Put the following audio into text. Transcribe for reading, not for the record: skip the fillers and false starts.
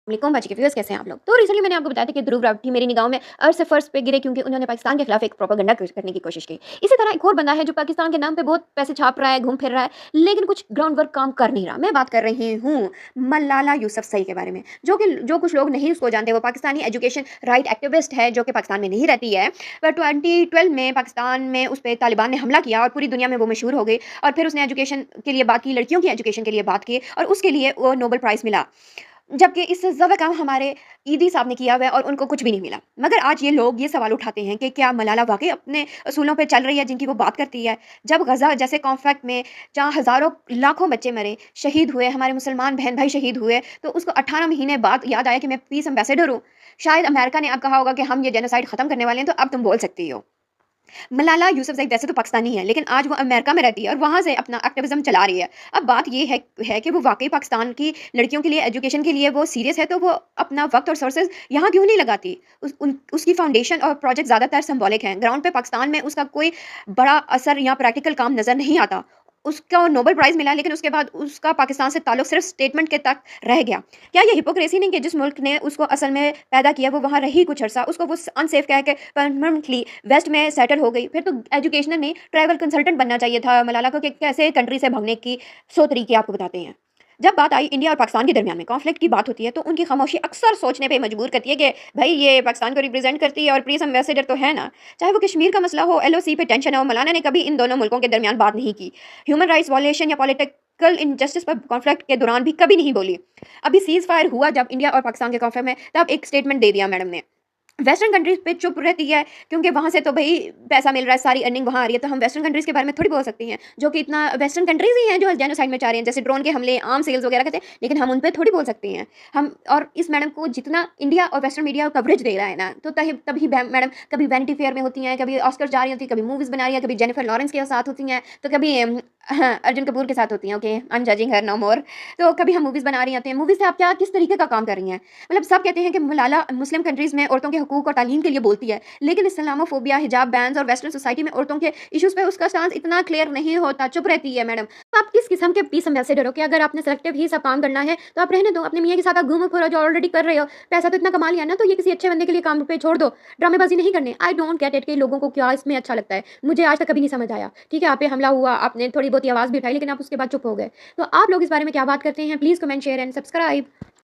वालेकुम बाजी के व्यूअर्स, कैसे हैं आप लोग। तो रिसेंटली मैंने आपको बताया था कि ध्रुव राठी मेरी निगाहों में अर्श से फर्श पे गिरे क्योंकि उन्होंने पाकिस्तान के खिलाफ एक प्रोपेगेंडा करने की कोशिश की। इसी तरह एक और बंदा है जो पाकिस्तान के नाम पे बहुत पैसे छाप रहा है, घूम फिर रहा है, लेकिन कुछ ग्राउंड वर्क काम कर नहीं रहा। मैं बात कर रही हूँ मलाला यूसुफजई के बारे में, जो कुछ लोग नहीं उसको जानते। वो पाकिस्तानी एजुकेशन राइट एक्टिविस्ट है जो कि पाकिस्तान में नहीं रहती है, पर 2012 में पाकिस्तान में उस पर तालिबान ने हमला किया और पूरी दुनिया में वो मशहूर हो गई। और फिर उसने एजुकेशन के लिए बात की, लड़कियों की एजुकेशन के लिए बात की, और उसके लिए वो नोबेल प्राइज़ मिला। जबकि इससे ज़्यादा काम हमारे ईदी साहब ने किया हुआ है और उनको कुछ भी नहीं मिला। मगर आज ये लोग ये सवाल उठाते हैं कि क्या मलाला वाक़ई अपने असूलों पे चल रही है जिनकी वो बात करती है? जब गज़ा जैसे कॉन्फ्लिक्ट में जहाँ हज़ारों लाखों बच्चे मरे, शहीद हुए, हमारे मुसलमान बहन-भाई शहीद हुए, तो उसको 18 महीने बाद याद आया कि मैं पीस एम्बेसडर हूँ। शायद अमेरिका ने अब कहा होगा कि हम ये जेनोसाइड ख़त्म करने वाले हैं, तो अब तुम बोल सकती हो। मलाला यूसुफज़ई वैसे तो पाकिस्तानी है, लेकिन आज वो अमेरिका में रहती है और वहाँ से अपना एक्टिविज़्म चला रही है। अब बात ये है कि वो वाक़ई पाकिस्तान की लड़कियों के लिए, एजुकेशन के लिए वो सीरियस है, तो वो अपना वक़्त और सोर्सेज़ यहाँ क्यों नहीं लगाती? उसकी फाउंडेशन और प्रोजेक्ट ज़्यादातर सिंबॉलिक हैं। ग्राउंड पे पाकिस्तान में उसका कोई बड़ा असर या प्रैक्टिकल काम नज़र नहीं आता। उसको नोबेल प्राइज़ मिला, लेकिन उसके बाद उसका पाकिस्तान से ताल्लुक सिर्फ़ स्टेटमेंट के तक रह गया। क्या ये हिपोक्रेसी नहीं कि जिस मुल्क ने उसको असल में पैदा किया वो वहाँ रही कुछ अरसा, उसको वो अनसेफ कह के परमानेंटली वेस्ट में सेटल हो गई? फिर तो एजुकेशनल नहीं, ट्रैवल कंसल्टेंट बनना चाहिए था मलाला को कि कैसे कंट्री से भागने की 100 तरीके आपको बताते हैं। जब बात आई इंडिया और पाकिस्तान के दरमियान में कॉन्फ्लिक्ट की बात होती है, तो उनकी खामोशी अक्सर सोचने पे मजबूर करती है कि भाई ये पाकिस्तान को रिप्रेजेंट करती है और पीस एम्बेसडर तो है ना। चाहे वो कश्मीर का मसला हो, एलओसी पे टेंशन हो, मौलाना ने कभी इन दोनों मुल्कों के दरमियान बात नहीं की। ह्यूमन राइट्स वायलेशन या पॉलिटिकल इनजस्टिस पर कॉन्फ्लिक्ट के दौरान भी कभी नहीं बोली। अभी सीज फायर हुआ जब इंडिया और पाकिस्तान के कॉन्फ्लिक्ट में, तब एक स्टेटमेंट दे दिया मैडम ने। वेस्टर्न कंट्रीज़ पे चुप रहती है क्योंकि वहाँ से तो भई पैसा मिल रहा है, सारी अर्निंग वहाँ आ रही है, तो हम वेस्टर्न कंट्रीज़ के बारे में थोड़ी बोल सकती हैं, जो कि इतना वेस्टर्न कंट्रीज़ ही हैं जो जेनोसाइड में चाह रही हैं, जैसे ड्रोन के हमले, आर्म्स सेल्स वगैरह करते हैं, लेकिन हम उन पे थोड़ी बोल सकती हैं। हम और इस मैडम को जितना इंडिया और वेस्टर्न मीडिया कवरेज दे रहा है ना, तो तभी मैडम कभी वैनिटी फेयर में होती हैं, कभी ऑस्कर जा रही होती हैं, कभी मूवीज़ बना रही हैं, कभी जेनिफर लॉरेंस के साथ होती हैं, तो कभी अर्जुन कपूर के साथ होती हैं। Okay, I am judging her no more. तो कभी हम मूवीज़ बना रही होती हैं। मूवीज़ से आप क्या किस तरीके का काम कर रही हैं? मतलब सब कहते हैं कि मलाला मुस्लिम कंट्रीज़ में औरतों के हकूक़ और तालीम के लिए बोलती है, लेकिन इस्लामोफोबिया, हिजाब बैन्स और वेस्टर्न सोसाइटी में औरतों के इश्यूज़ पे उसका स्टांस इतना क्लियर नहीं होता, चुप रहती है मैडम। तो आप किस किस्म के पीस एम्बेसडर हो कि अगर आपने सेलेक्टिव ही सब काम करना है, तो आप रहने दो, अपने मियाँ के साथ आप घूमो-फिरो जो ऑलरेडी कर रहे हो, पैसा तो इतना कमा लिया ना, तो ये किसी अच्छे बंदे के लिए काम पे छोड़ दो, ड्रामेबाज़ी नहीं करनी। आई डोंट गेट इट कि लोगों को क्या इसमें अच्छा लगता है, मुझे आज तक कभी नहीं समझ आया। ठीक है, आप पे हमला हुआ, आपने थोड़ी बहुत आवाज़ भी उठाई, लेकिन आप उसके बाद चुप हो गए। तो आप लोग इस बारे में क्या बात करते हैं? Please comment, share and subscribe.